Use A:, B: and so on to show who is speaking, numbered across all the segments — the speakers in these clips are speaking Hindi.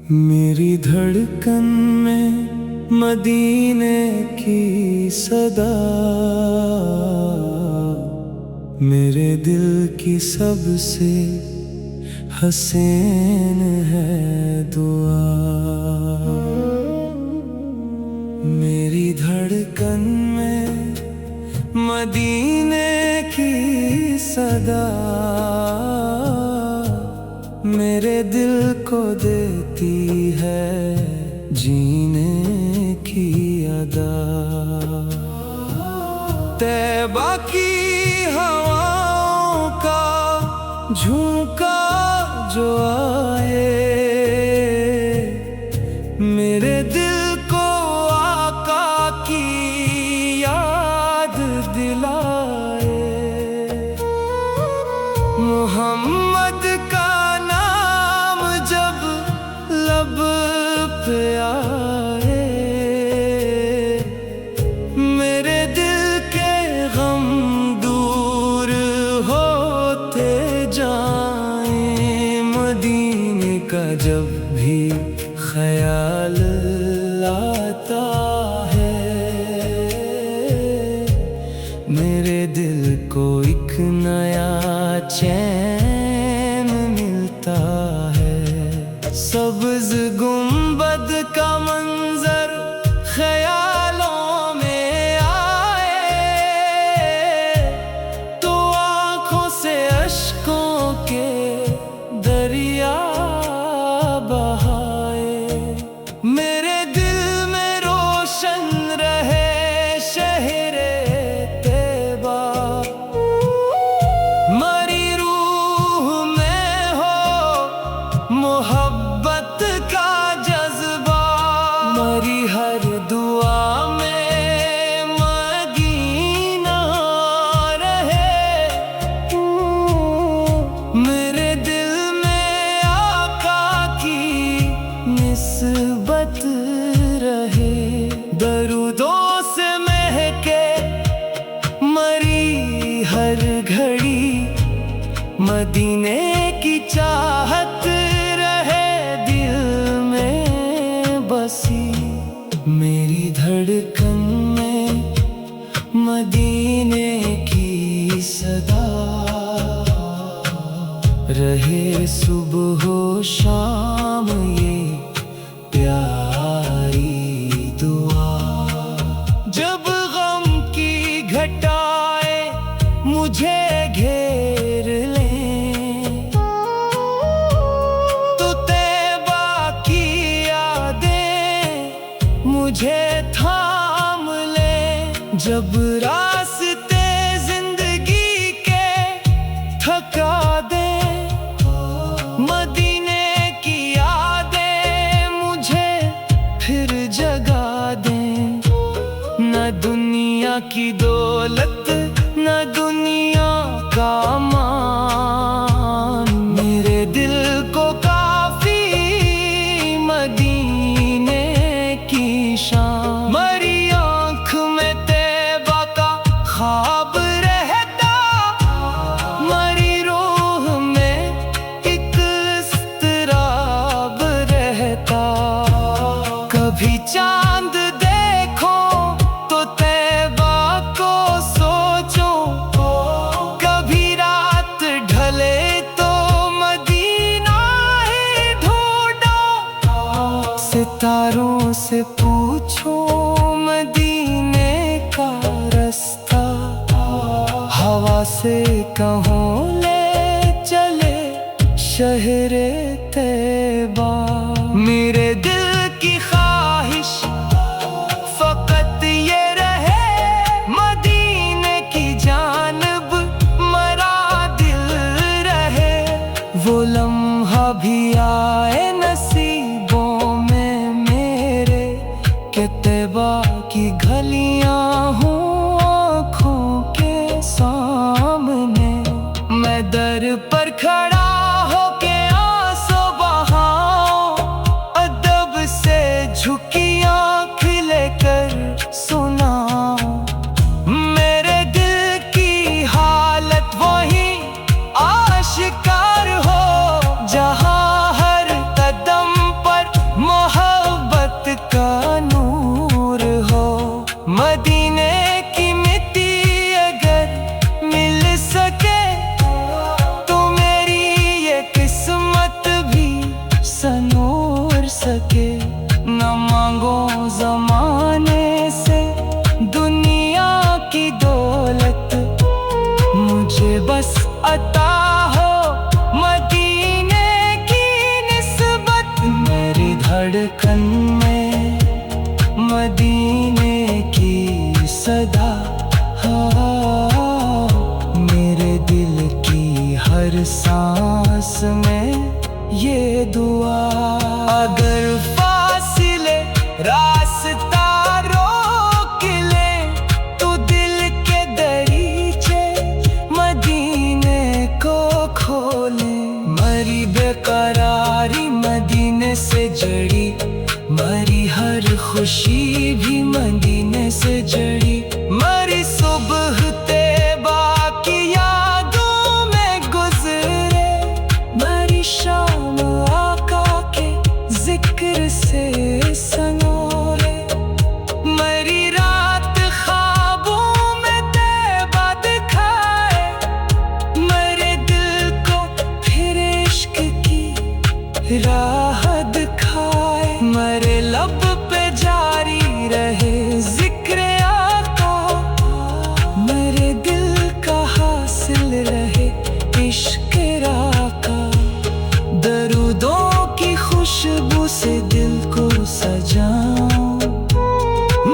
A: मेरी धड़कन में मदीने की सदा, मेरे दिल की सबसे हसीन है दुआ। मेरी धड़कन में मदीने की सदा, मेरे दिल को देती है जीने की अदा। तैबा की हवाओं का झोंका जो आए, मेरे दिल को आका की याद दिलाए। मोहम्मद का नाम जब लब पे आए, मेरे दिल के गम दूर होते जाएं। मदीने का जब भी ख्याल आता है, मेरे दिल को एक नया चैन मिलता है। सब्ज गुंबद का मंजर ख्यालों में आए, तो आँखों से अश्कों के दरिया बहाए। मेरे दिल में रोशन रहे शहरे तैबा, मरी रूह में हो मोहब्बत का जज्बा। मरी हर दुआ में मदीना रहे, मेरे दिल में आका की निस्बत रहे। दरूदों से महके मरी हर घड़ी, मदीने की चाहत रहे दिल में बसी। मेरी धड़कन में मदीने की सदा, रहे सुबह शाम ये प्यारी दुआ। जब गम की घटाएं मुझे घेर लें, तो तैबा की यादें मुझे थाम लें। जब रास्ते जिंदगी के थका दें, मदीने की यादें मुझे फिर जगा दें। न दुनिया की दौलत न दुनिया का मान, मेरे दिल को काफी मदीने की शान। मरी आँख में तैबा का ख्वाब रहता, मरी रूह में एक इज़्तिराब रहता। कभी चांद देखो तो तैबा को सोचो, कभी रात ढले तो मदीना ही ढूंढो। सितारों से पूछो मदीने का रास्ता, हवा से कहो ले चले शहरे तैबा। मेरे दिल की ख्वाहिश फकत ये रहे, मदीने की जानब मरा दिल रहे। वो लम्हा भी आए नसीबों में मेरे, कि तैबा की गलियां हों आँखों के सामने। मैं दर पर खड़ा होके आंसू बहाऊं, मुझे बस अता हो मदीने की निस्बत। मेरी धड़कन में मदीने की सदा, मेरे दिल की हर सांस में ये दुआ। अगर फासिले रास्ता रोक ले तो दिल के दरीचे मदीने को खोले। मरी बेकरारी मदीने से जड़ी, मरी हर खुशी भी मदीने से जड़ी। मरी सुबह तैबा की यादों में गुजरे, मरी शाम आका के जिक्र से सनोरे। मरी रात ख्वाबों में तैबा दिखाए, मरे दिल को फिर इश्क की राह दिखाए। मरे लब पे जारी रहे जिक्र आका, मेरे दिल का हासिल रहे इश्क आका। दरूदों की खुशबू से दिल को सजाऊं,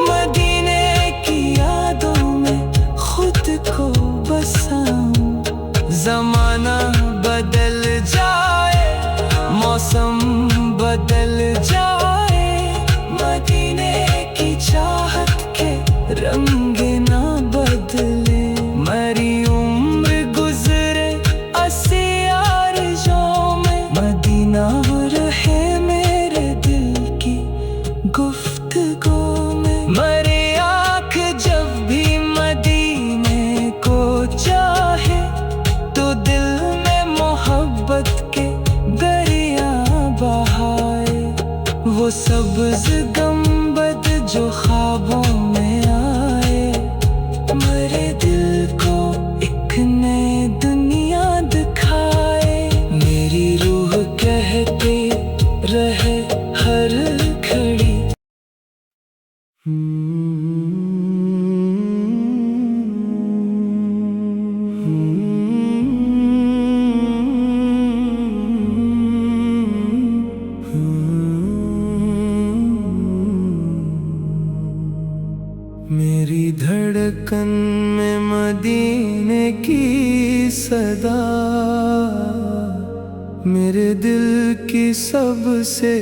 A: मदीने की यादों में खुद को बसाऊं। जमाना बदल जाए, मौसम बदल जाए, मदीने की चाहत के रंग ना बदले। मरी उम्र गुजरे असियारज़ों में, मदीना रहे मेरे दिल की गुफ्तगू में। मरे आँख जब भी मदीने को चाहे, तो दिल में मोहब्बत के दरिया बहाए। वो सब्ज़ गंबद जो ख्वाबों में आए, मेरे दिल को एक नई दुनिया दिखाए। मेरी रूह कहती रहे हर घड़ी। मेरी धड़कन में मदीने की सदा, मेरे दिल की सबसे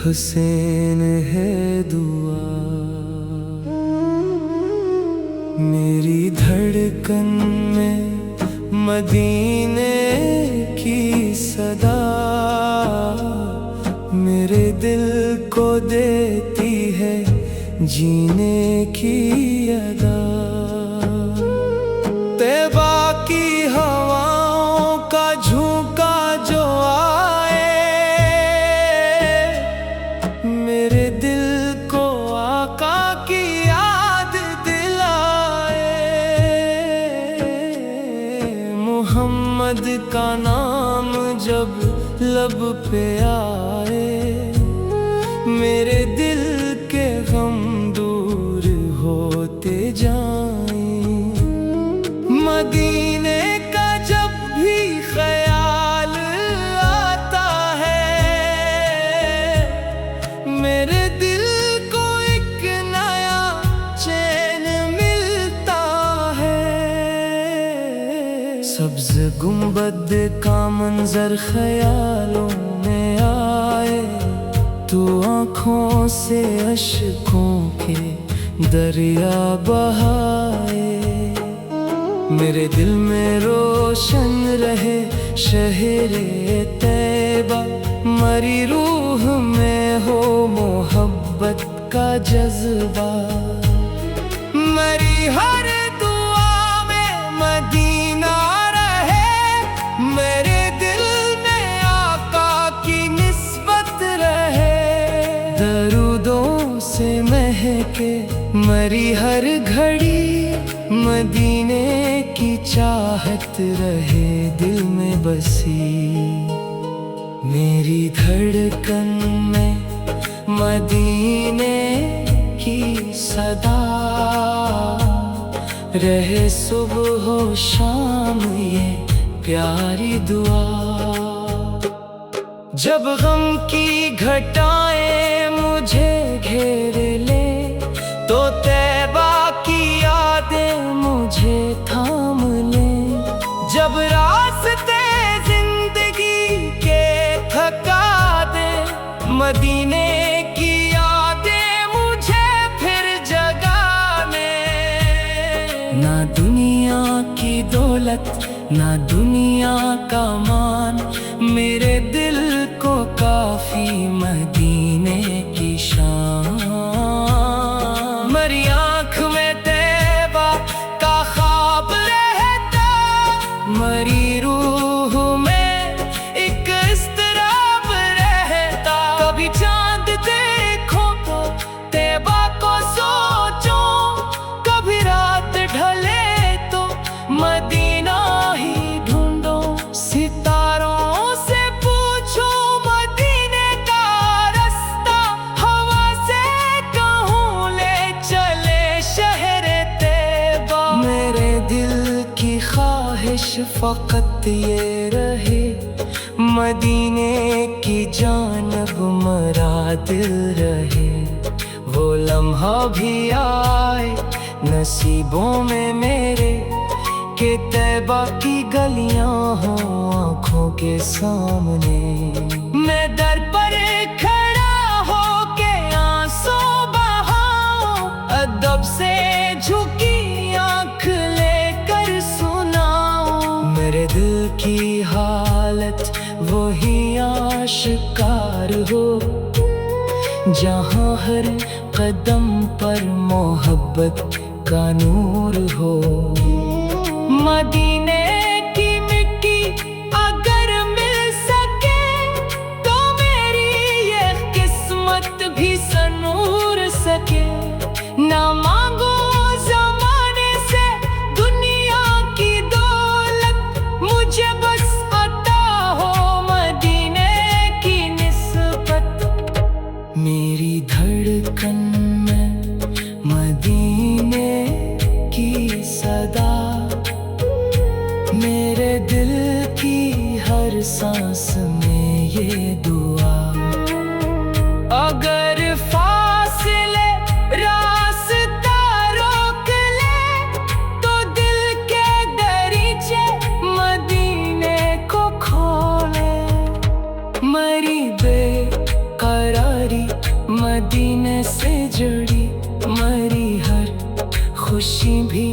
A: हुसैन है दुआ। मेरी धड़कन में मदीने की सदा, मेरे दिल को देती है जीने की अदा। तैबा की हवाओं का झोंका जो आए, मेरे दिल को आका की याद दिलाए। मोहम्मद का नाम जब लब पे आए, मेरे दिल के गम दूर होते जाएं। मदीने का जब भी ख्याल आता है, मेरे दिल को एक नया चैन मिलता है। सब्ज़ गुंबद का मंजर ख्यालों में आए, तो आँखों से अश्कों के दरिया बहाए। मेरे दिल में रोशन रहे शहरे तैबा, मरी रूह में हो मोहब्बत का जज्बा। मरी हर दुआ में मदीना रहे, मेरे दिल में आका की निस्बत रहे। दरूदों से महके मरी हर घड़ी, मदीने की चाहत रहे दिल में बसी। मेरी धड़कन में मदीने की सदा, रहे सुबह हो शाम ये प्यारी दुआ। जब गम की घटाएं मुझे घेर ले तो तैबा की यादें मुझे थाम ले। जब रास्ते जिंदगी के थका दे मदीने की यादें मुझे फिर जगा ले। ना दुनिया की दौलत ना दुनिया का मान मेरे दिल को काफी मदीने की शान। मरी आँख में तैबा का ख्वाब रहता, मरी रूह में एक इज़्तिराब रहता। कभी चांद देखो तो तैबा को सोचो, कभी रात ढले तो मदीना ही ढूंढो। सितारों से पूछो मदीने का रास्ता, हवा से कहूँ ले चले शहरे तैबा। मेरे दिल की ख्वाहिश फकत ये रहे मदीने की जानब मरा दिल रहे। वो लम्हा भी आए नसीबों में मेरे कि तैबा की गलियां हो आँखों के सामने। मैं दर पर खड़ा हो के आंसू बहाऊं, अदब से झुकी आँख लेकर सुनाऊं। मेरे दिल की हालत वही आशिकार हो जहाँ हर कदम पर मोहब्बत का नूर हो। मदीने की मिट्टी अगर मिल सके तो मेरी ये किस्मत भी सनूर सके। ना मांगो ज़माने से दुनिया की दौलत, मुझे बस अता हो मदीने की निस्बत। मेरी धड़कन में मदीने की सदा, मेरे दिल की हर सांस में ये दुआ। अगर फासले रास्ता रोक ले तो दिल के दरीचे मदीने को खोले। मरी बेकरारी मदीने से जुड़ी, मरी हर खुशी भी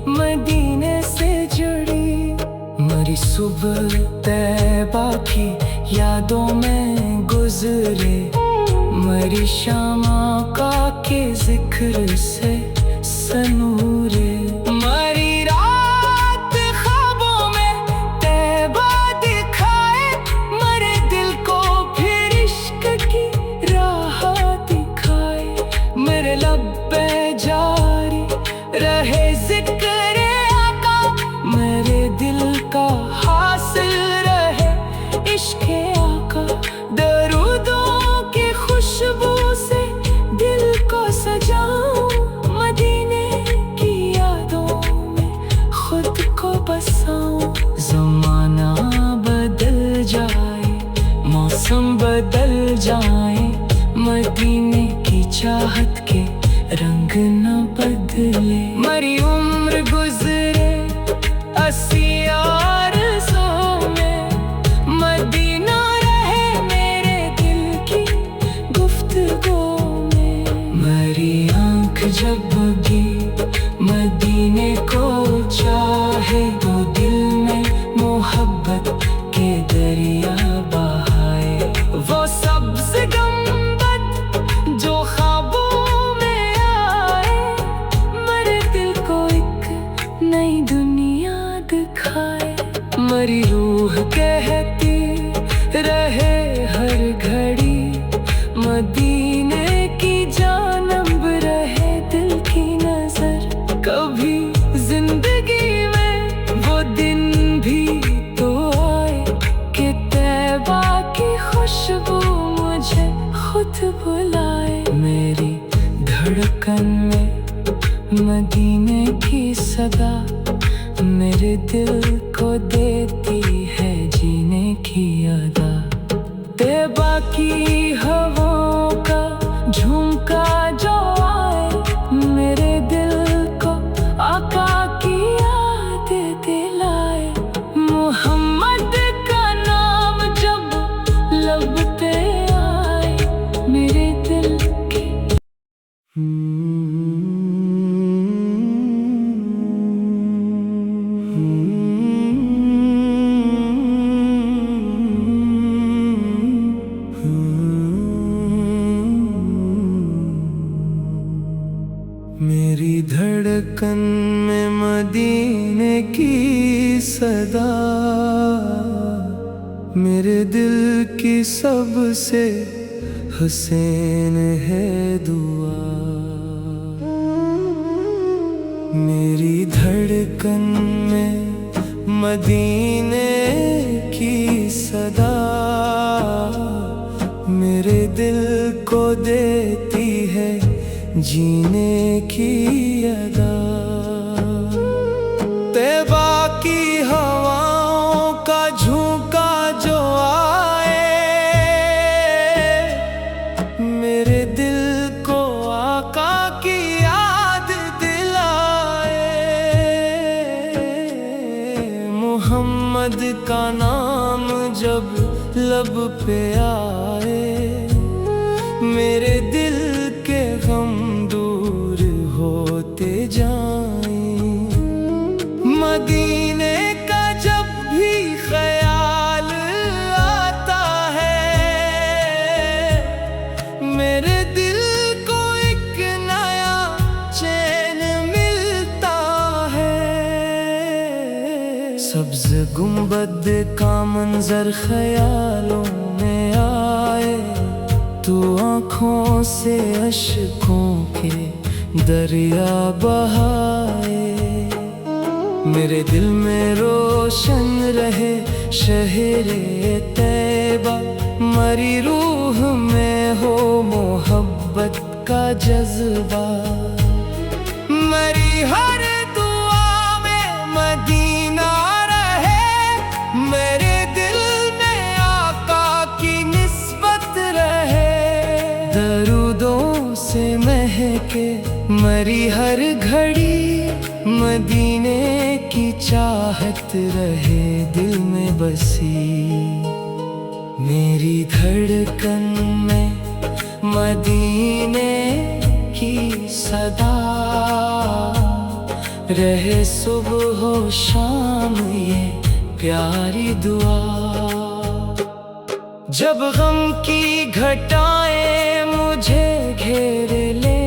A: मदीने से जुड़ी। मरी सुबह तैबा की यादों में गुजरे, मरी शाम आका के जिक्र से सनूरे। मरी रात ख्वाबों में तैबा दिखाए, मरे दिल को फिर इश्क की राह दिखाए। मेरे लब पे जारी रहे जिक्र आका, मेरे दिल का हासिल रहे इश्क़ आका। दरूदों की खुशबू से दिल को सजाऊं, मदीने की यादों में खुद को बसाऊं। ज़माना बदल जाए मौसम बदल जाए, मदीने की चाहत के रंग न बदले। मरी उम्र गुजरे 80 आरज़ों में, मदीना रहे मेरे दिल की गुफ्तगू में। मरी आँख जब भी मदीने को चाहे तो दिल में मोहब्बत के दरिया बहाए। वो सब्ज़ गंबद जो ख्वाबों में आए, मरे दिल को एक नई दुनिया दिखाए। मरी रूह कहती रहे हर घड़ी, मदीने की जानब रहे दिल की नजर। कभी जिंदगी में वो दिन भी तो आए कि तैबा की खुशबू मुझे खुद बुलाए। मेरी धड़कन में मदीने की सदा मेरे दिल को देती है जीने की अदा। तैबा की हवाओं का झुमका जो आए मेरे दिल को आका की याद दिलाए। मोहम्मद का नाम जब लब पे आए मेरे दिल की मेरी धड़कन में मदीने की सदा, मेरे दिल की सबसे हुसैन है दुआ। मेरी धड़कन में मदीने की सदा, मेरे दिल को देती है जीने की अदा। तैबा की हवाओं का झोंका जो आए मेरे दिल को आका की याद दिलाए। मोहम्मद का नाम जब लब पे आए मेरे दिल के गम दूर होते जाएं। मदीने का जब भी ख्याल आता है मेरे दिल को एक नया चैन मिलता है। सब्ज गुंबद का मंजर ख्यालों में आए तो आँखों से अश्कों के दरिया बहाए। मेरे दिल में रोशन रहे शहरे तैबा, मरी रूह में हो मोहब्बत का जज्बा। मरी हर दुआ में मदीना रहे मेरे दिल में आका की निस्बत रहे। दरूदों से महके मरी हर घड़ी मदीने की चाहत रहे दिल में बसी। मेरी धड़कन में मदीने की सदा, रहे सुबह हो शाम ये प्यारी दुआ। जब गम की घटाएं मुझे घेर ले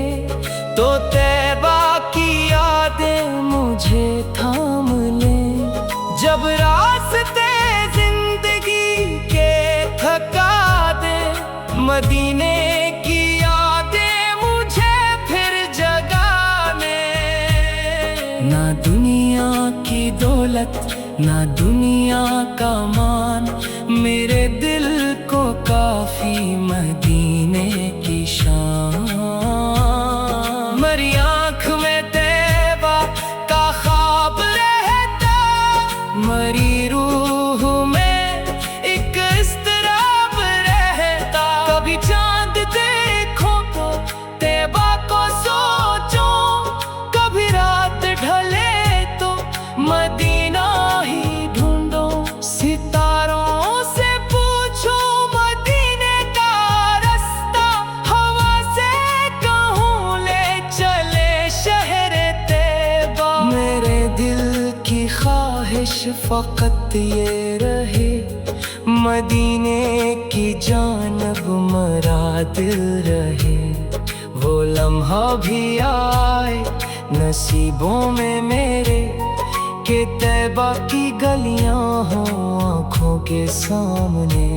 A: तो तैबा की यादें मुझे थाम ले। जब रास्ते जिंदगी के थका दे मदीने की यादें मुझे फिर जगाने। ना दुनिया की दौलत ना दुनिया का मान मेरे दिल को काफी मदीने की शान। मरी आँख में तैबा का ख्वाब रहता, मरी रूह में एक इज़्तिराब रहता। कभी चांद देखो तो तैबा को सोचो, कभी रात ढले तो मदीना ही ढूंढो। सितारों से पूछो मदीने का रास्ता, हवा से कहूँ ले चले शहरे तैबा। मेरे दिल की ख्वाहिश फकत ये रहे मदीने की जानब मरा दिल रहे। वो लम्हा भी आए नसीबों में मेरे कि तैबा की गलियां हो आँखों के सामने।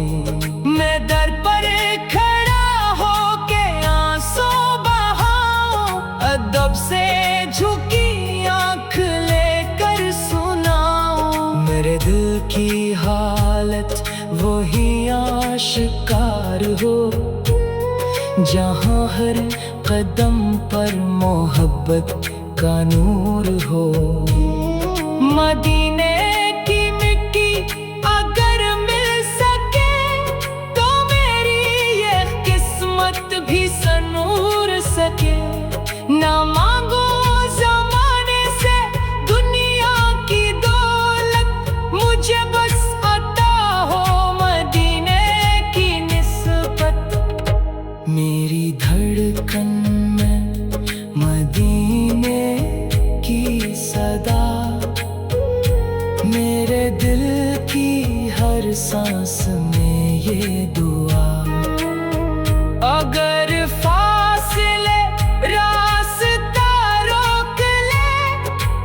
A: मैं दर पर खड़ा हो के आंसू बहाऊं, अदब से झुकी आँख लेकर सुनाऊं। मेरे दिल की हालत वही आशिकार हो जहाँ हर कदम पर मोहब्बत का नूर हो। मदीने की मिट्टी अगर मिल सके तो मेरी ये किस्मत भी सनूर सके। ना मांगो ज़माने से दुनिया की दौलत, मुझे बस अता हो मदीने की निस्बत। मेरी धड़कन में मदीने की सदा, मेरे दिल की हर सांस में ये दुआ। अगर फासले रास्ता रोक ले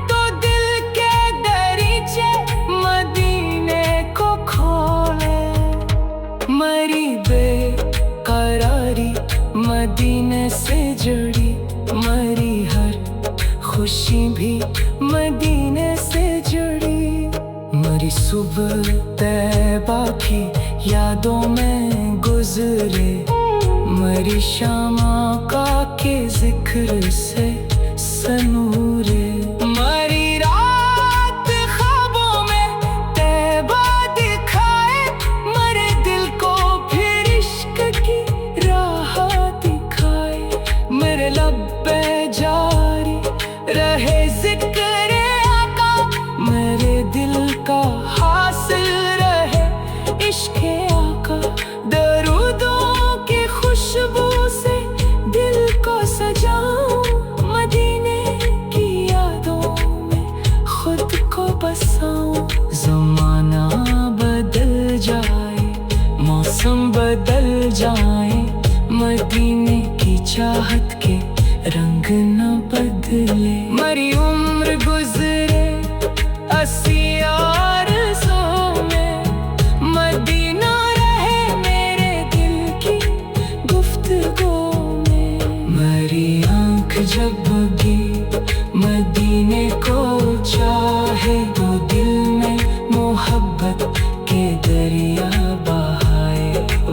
A: तो दिल के दरीचे मदीने को खोले। मरी बेकरारी मदीने से जुड़ी, मरी हर खुशी भी मदीने से जुड़ी। मरी सुबह तैबा की यादों में गुजरे, मरी शाम आका के जिक्र से सनूरे। मरी रात ख्वाबों में तैबा दिखाए, मरे दिल को फिर इश्क की राह दिखाए। मेरे लब पे जारी रहे जिक्र आका, मेरे दिल का हासिल रहे इश्क आका। दरूदों की खुशबू से दिल को सजाऊं, मदीने की यादों में खुद को बसाऊं। ज़माना बदल जाए, मौसम बदल जाए, मदीने की चाहत के रंग न बदले। मरी उम्र गुजरे 80 आरज़ों में, मदीना रहे मेरे दिल की गुफ्तगू में। मरी आँख जब भी मदीने को चाहे तो दिल में मोहब्बत के दरिया बहाए।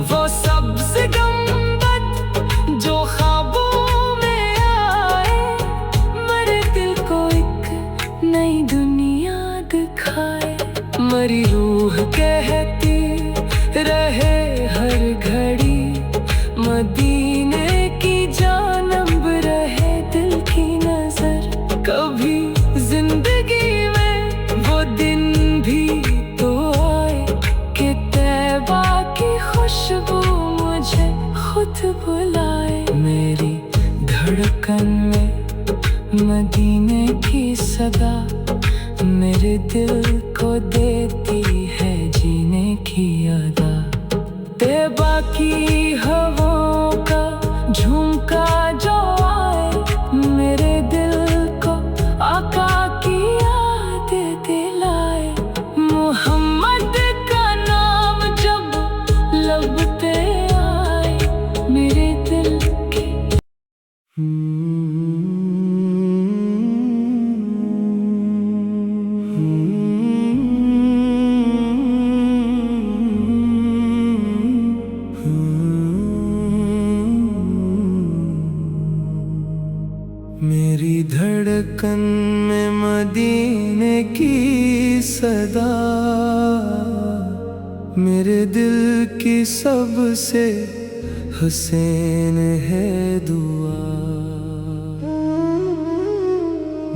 A: वो सब्ज़ गंबद जो ख्वाबों में आए, मेरे दिल को एक नई दुनिया दिखाए। मरी रूह कहती रहे हर घड़ी, मदीने की जानब रहे दिल की नजर। कभी जिंदगी में वो दिन भी तो आए कि तैबा की खुशबू मुझे खुद बुलाए। मेरी धड़कन में मदीने की सदा, मेरे दिल को देती है जीने की अदा। तैबा की हवाओं का झुमका जो आए, मेरे दिल को आका की याद दिलाए। मोहम्मद का नाम जब लब पे आए, मेरे दिल की मेरी धड़कन में मदीने की सदा, मेरे दिल की सबसे हुसैन है दुआ।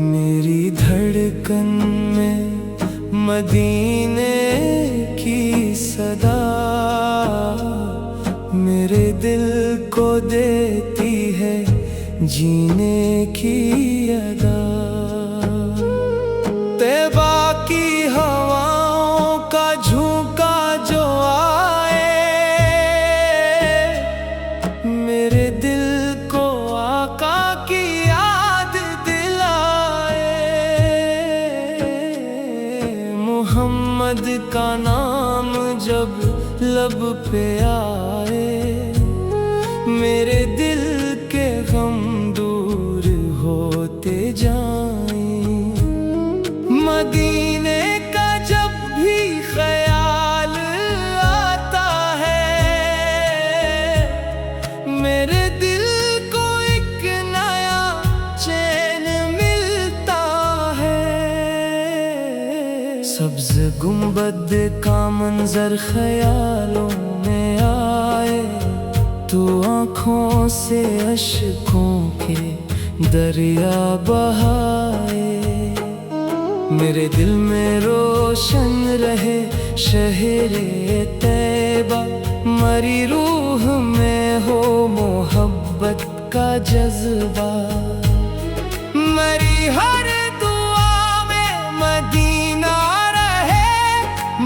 A: मेरी धड़कन में मदीने की सदा, मेरे दिल को देती है जीने की अदा। तैबा की हवाओं का झोंका जो आए, मेरे दिल को आका की याद दिलाए। मोहम्मद का नाम जब लब पे आए, मेरे दिल के गम दूर होते जाएं। मदीने का जब भी ख्याल आता है, मेरे दिल को एक नया चैन मिल सब्ज गुंबद का मंजर ख्यालों में आए, तू आँखों से अश्कों के दरिया बहाए। मेरे दिल में रोशन रहे शहरे तैबा, मरी रूह में हो मोहब्बत का जज्बा। मरी हर दुआ में मदीना रहे,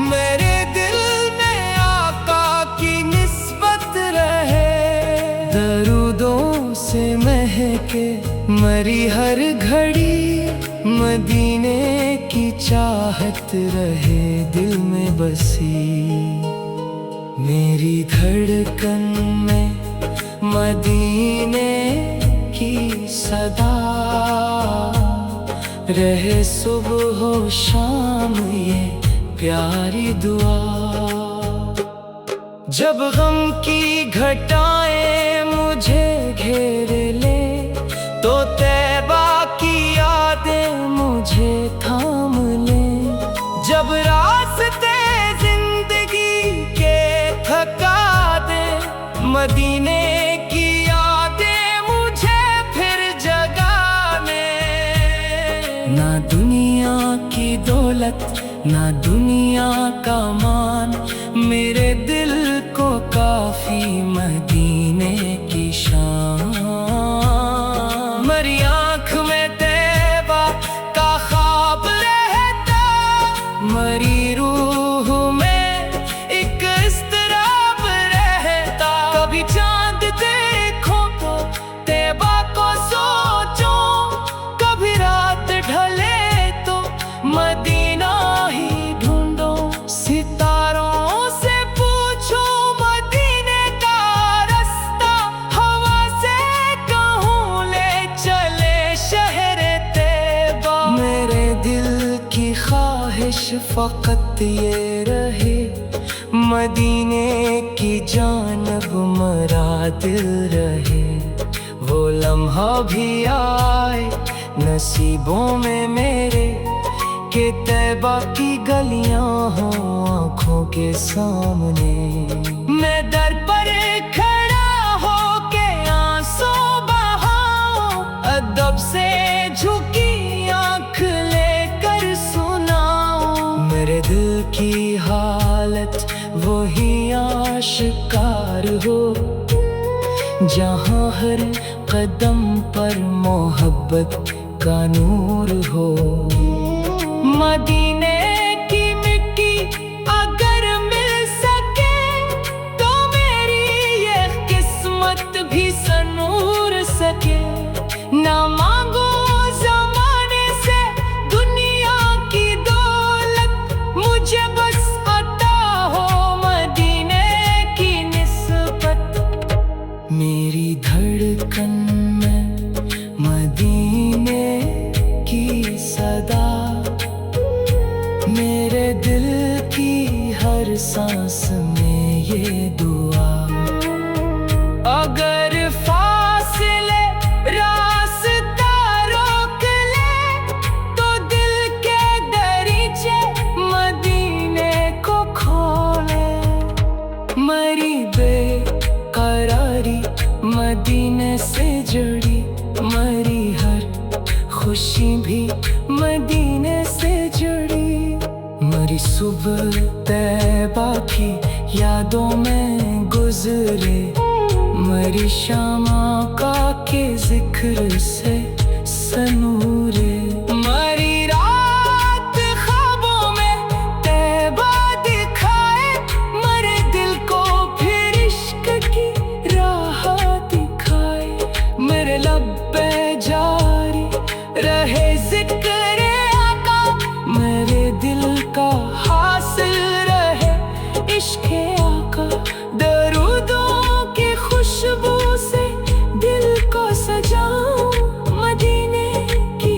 A: मेरे दिल में आका की निस्बत रहे। दरूदों से महके मरी हर घड़ी, मदीने की चाहत रहे दिल में बसी। मेरी धड़कन में मदीने की सदा रहे, सुबह हो शाम ये प्यारी दुआ। जब गम की घटाएं मुझे घेर ले, तो तैबा की यादें मुझे थाम ले। जब रास्ते जिंदगी के थका दे, मदीने की यादें मुझे फिर जगाने। ना दुनिया की दौलत ना दुनिया का मान, मेरे दिल को काफी मदीने की शान। मरी आँख में तैबा का ख्वाब रहता, मरी रूह में एक इज़्तिराब रहता। कभी चांद देखो तो तैबा को सोचो, कभी रात ढले तो मदीना ही ढूंढो। सितारों से पूछो मदीने का रास्ता, हवा से कहूँ ले चले शहरे तैबा। मेरे दिल की ख्वाहिश फकत ये रहे, मदीने की जानब मरा दिल रहे। वो लम्हा भी आए नसीबों में मेरे, कि तैबा की गलियां हो आँखों के सामने। मैं दर पर खड़ा हो के आंसू बहाऊं, अदब से झुकी आँख लेकर सुनाऊं। मेरे दिल की हालत वही आशिकार हो, जहाँ हर कदम पर मोहब्बत का नूर हो। मदीने की मिट्टी अगर मिल सके, तो मेरी ये किस्मत भी संूर सके। ना मांगो ज़माने से दुनिया की दौलत, मुझे बस अता हो मदीने की निस्बत। मेरी धड़कन में मदीने की सदा, मेरे दिल की हर सांस में ये दुआ। अगर फासले रास्ता रोक ले, तो दिल के दरीचे मदीने को खोले। मरी बेकरारी मदीने से जुड़ी, मरी हर खुशी भी मदीने से जुड़ी। मरी सुबह तैबा की यादों में गुजरे, मरी शाम आका के जिक्र से सनूरे। मरी रात ख्वाबों में तैबा दिखाए, मरे दिल को फिर इश्क की राह दिखाए। मेरे लब पे जारी रहे जिक्र आका, मेरे दिल का हासिल रहे इश्क़ आका। दरूदों की खुशबू से दिल को सजाऊं, मदीने की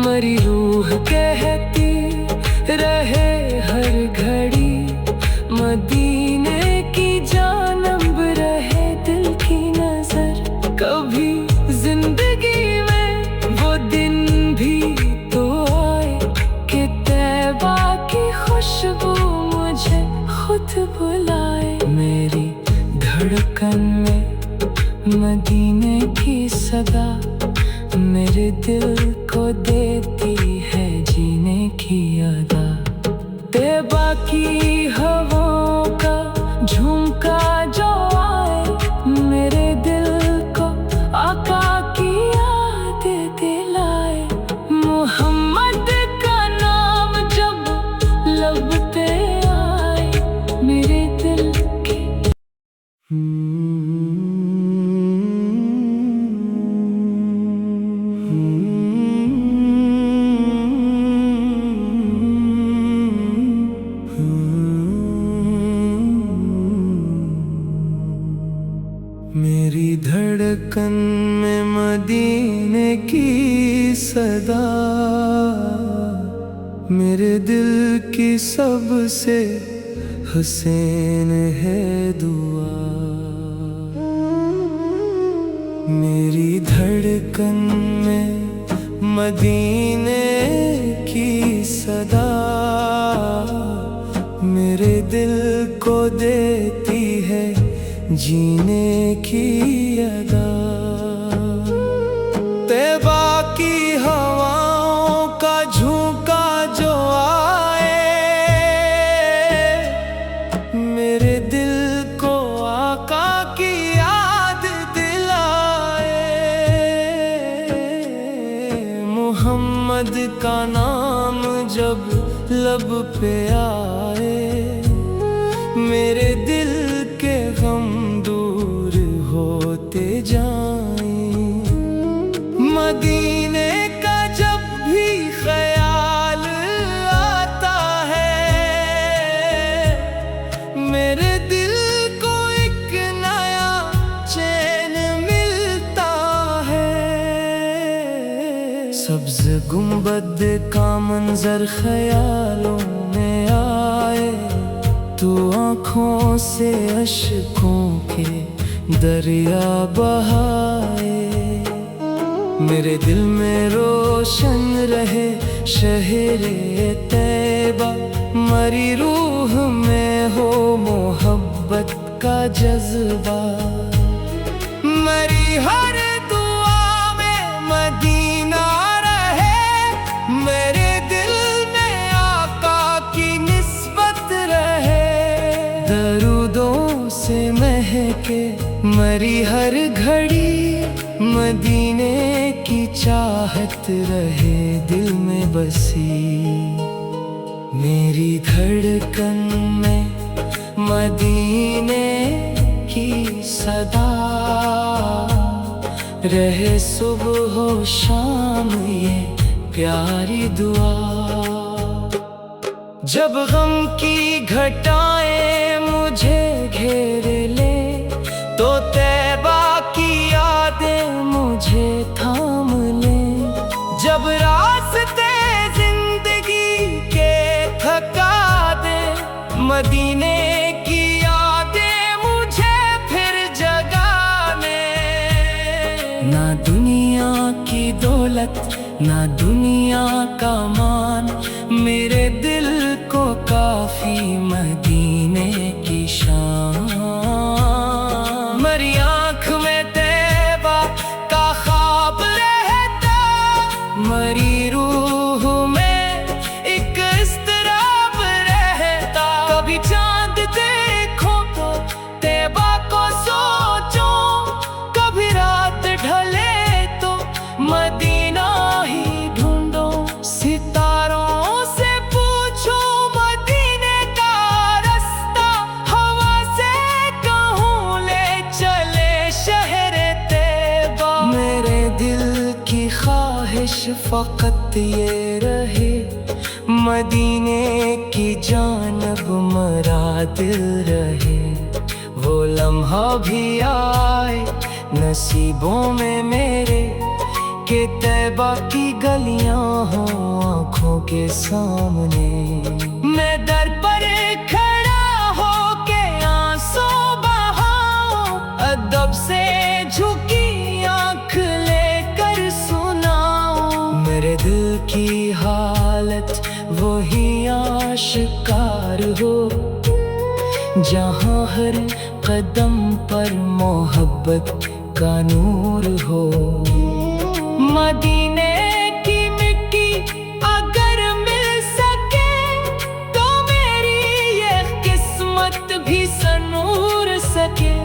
A: मरी रूह कहती रहे हर घड़ी, मदीने की जानब रहे दिल की नजर। कभी जिंदगी में वो दिन भी तो आए कि तैबा की खुशबू मुझे खुद बुलाए। मेरी धड़कन में मदीने की सदा मेरे दिल को देती है जीने की अदा। तैबा की हवाओं का झुमका जो आए, मेरे दिल को आका की याद दिलाए। मोहम्मद का नाम जब लब पे आए, मेरे दिल की मेरी धड़कन में मदीने की सदा, मेरे दिल की सबसे हसीन है दुआ। मेरी धड़कन में मदीने की सदा मेरे दिल को देती है जीने की अदा। तैबा की हवाओं का झोंका जो आए, मेरे दिल को आका की याद दिलाए। मोहम्मद का नाम जब लब पे आए, मेरे दिल के गम दूर होते जाएं। मदीने का जब भी ख्याल आता है, मेरे दिल को एक नया चैन मिलता है। सब्ज गुंबद का मंजर ख्यालों में आए, तो आँखों से अश्कों के दरिया बहाए। मेरे दिल में रोशन रहे शहरे तैबा, मरी रूह में हो मोहब्बत का जज्बा। मरी हर दुआ में मदीना रहे, मेरे दिल में आका की निस्बत रहे। दरूदों से महके मरी हर घड़ी, मदीने की चाहत रहे दिल में बसी। मेरी धड़कन में मदीने की सदा रहे सुबह हो शाम ये प्यारी दुआ। जब गम की घटाएं मुझे घेर ले, तो तैबा की यादें मुझे थाम ले। जब रास्ते जिंदगी के थका दे, मदीने की यादें मुझे फिर जगाने। ना दुनिया की दौलत ना दुनिया का मान, मेरे दिल को काफी मदीने की शान। मरी आँख में तैबा का ख्वाब रहता, मरी रूह में एक इज़्तिराब रहता। कभी चांद देखो तो तैबा को सोचो, कभी रात ढले तो मदीना ही ढूंढो। सितारों से पूछो मदीने का रास्ता, हवा से कहूँ ले चले शहर तैबा। मेरे दिल की ख्वाहिश फकत ये रहे, मदीने की जानब मरा दिल रहे। वो लम्हा भी आए नसीबों में मेरे, कि तैबा की गलियां हो आंखों के सामने। मैं दर पर खड़ा हो के आंसू बहाऊं, अदब से झुकी आंख लेकर सुनाऊं। मेरे दिल की हालत वही आशिकार हो, जहाँ हर कदम पर मोहब्बत का नूर हो। मदीने की मिट्टी अगर मिल सके तो मेरी ये किस्मत भी संूर सके।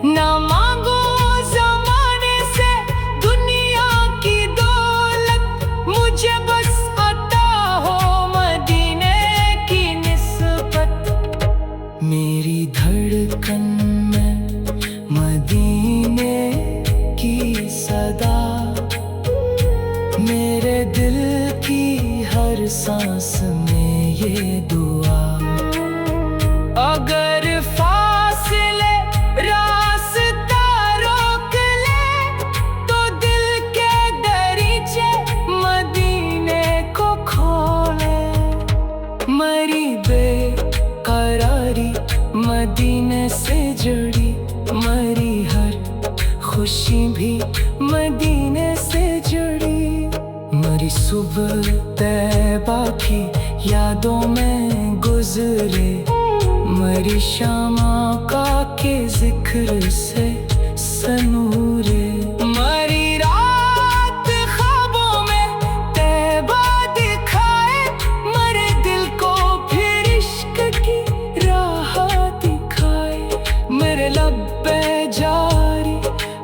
A: ना मांगो ज़माने से दुनिया की दौलत, मुझे बस अता हो मदीने की निस्बत। मेरी धड़कन में मदीने की सदा, मेरे दिल की हर सांस में ये दुआ। अगर फासले रास्ता रोक ले तो दिल के दरीचे मदीने को खोले। मरी बेकरारी मदीने से जुड़ी, मरी हर खुशी भी मदीने से जुड़ी। मरी सुबह तैबा की यादों में गुजरे, मरी शाम आका के जिक्र से सनूरे। मरी रात ख्वाबों में तैबा दिखाए, मरे दिल को फिर इश्क की राह दिखाए। मेरे लब पे जारी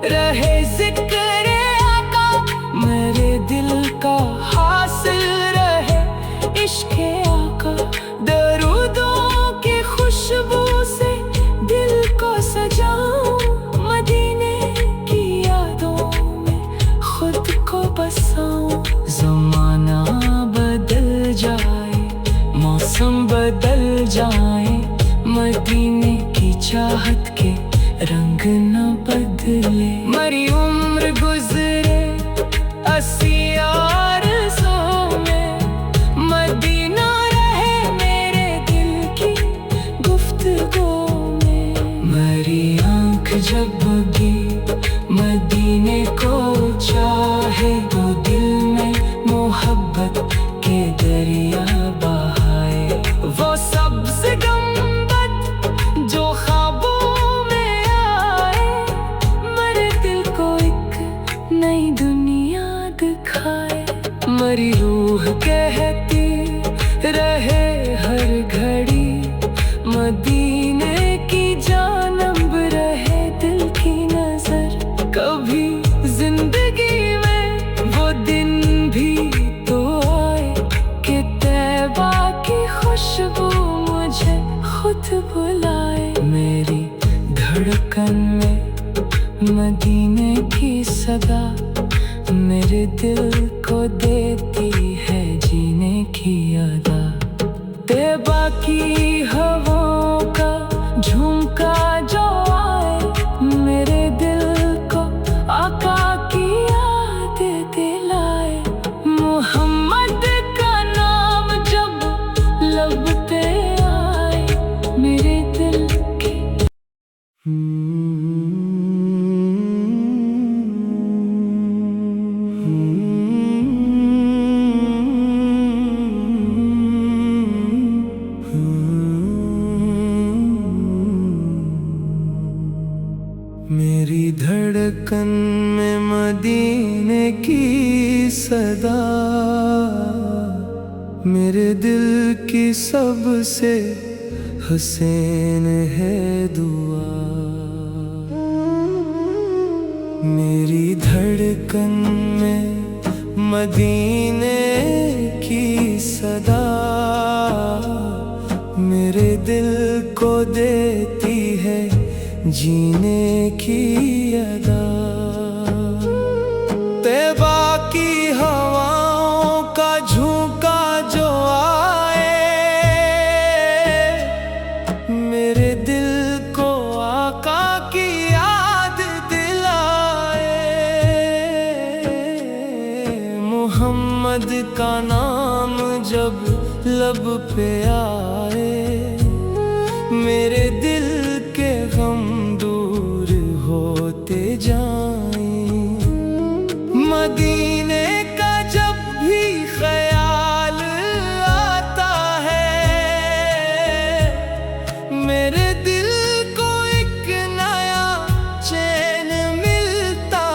A: रहे जिक्र आका, मेरे दिल का हासिल रहे इश्क आका। दरूदों की खुशबू से दिल को सजाऊं, मदीने की यादों में खुद को बसाऊं। ज़माना बदल जाए, मौसम बदल जाए, मदीने की चाहत के रंग न बदले। मरी उम्र गुजरे 80 आरज़ों में, मदीना रहे मेरे दिल की गुफ्तगू में। मरी आँख जब बगी मदीने को चाहे, तो दिल में मोहब्बत के दरिया बहाए। वो सब्ज़ गंबद जो ख्वाबों में आए, मेरे दिल को एक नई दुनिया दिखाए। मरी रूह कहती रहे हर घड़ी, मदीने की जानब रहे दिल की नजर। कभी जिंदगी में वो दिन भी तो आए कि तैबा की खुशबू मुझे खुद बुलाए। मेरी धड़कन में मदीने की सदा, मेरे दिल को देती है जीने की अदा। तैबा की हवाओं का झुमका जो आए, मेरे दिल को आका की याद दिलाए। मोहम्मद का नाम जब लब पे आए, मेरे दिल की मेरी धड़कन में मदीने की सदा, मेरे दिल की सबसे हुसैन है दुआ। मेरी धड़कन में मदीने की सदा, मेरे दिल को देती है जीने की अदा। तैबा की हवाओं का झोंका जो आए, मेरे दिल को आका की याद दिलाए। का नाम जब लब पे आए, मेरे दिल के गम दूर होते जाएं। मदीने का जब भी ख्याल आता है, मेरे दिल को एक नया चैन मिलता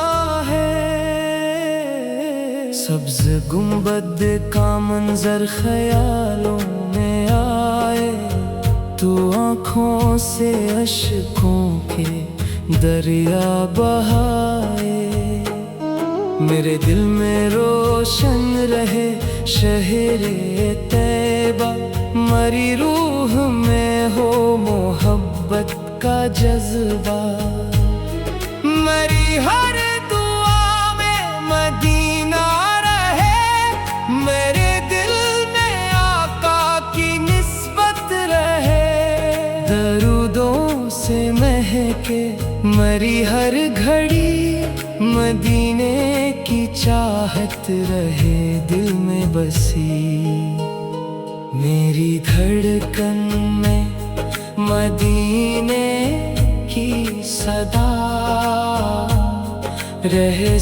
A: है। सब्ज गुंबद का मंजर ख्यालों में आए, तो आँखों से अश्कों के दरिया बहाए। मेरे दिल में रोशन रहे शहरे तैबा, मरी रूह में हो मोहब्बत का जज्बा। मरी हर दुआ में मदीना रहे, मेरे दिल में आका की निस्बत रहे। दरूदों से महके मरी हर घड़ी, मदीने की चाहत रहे दिल में बसी। मेरी धड़कन में मदीने की सदा रहे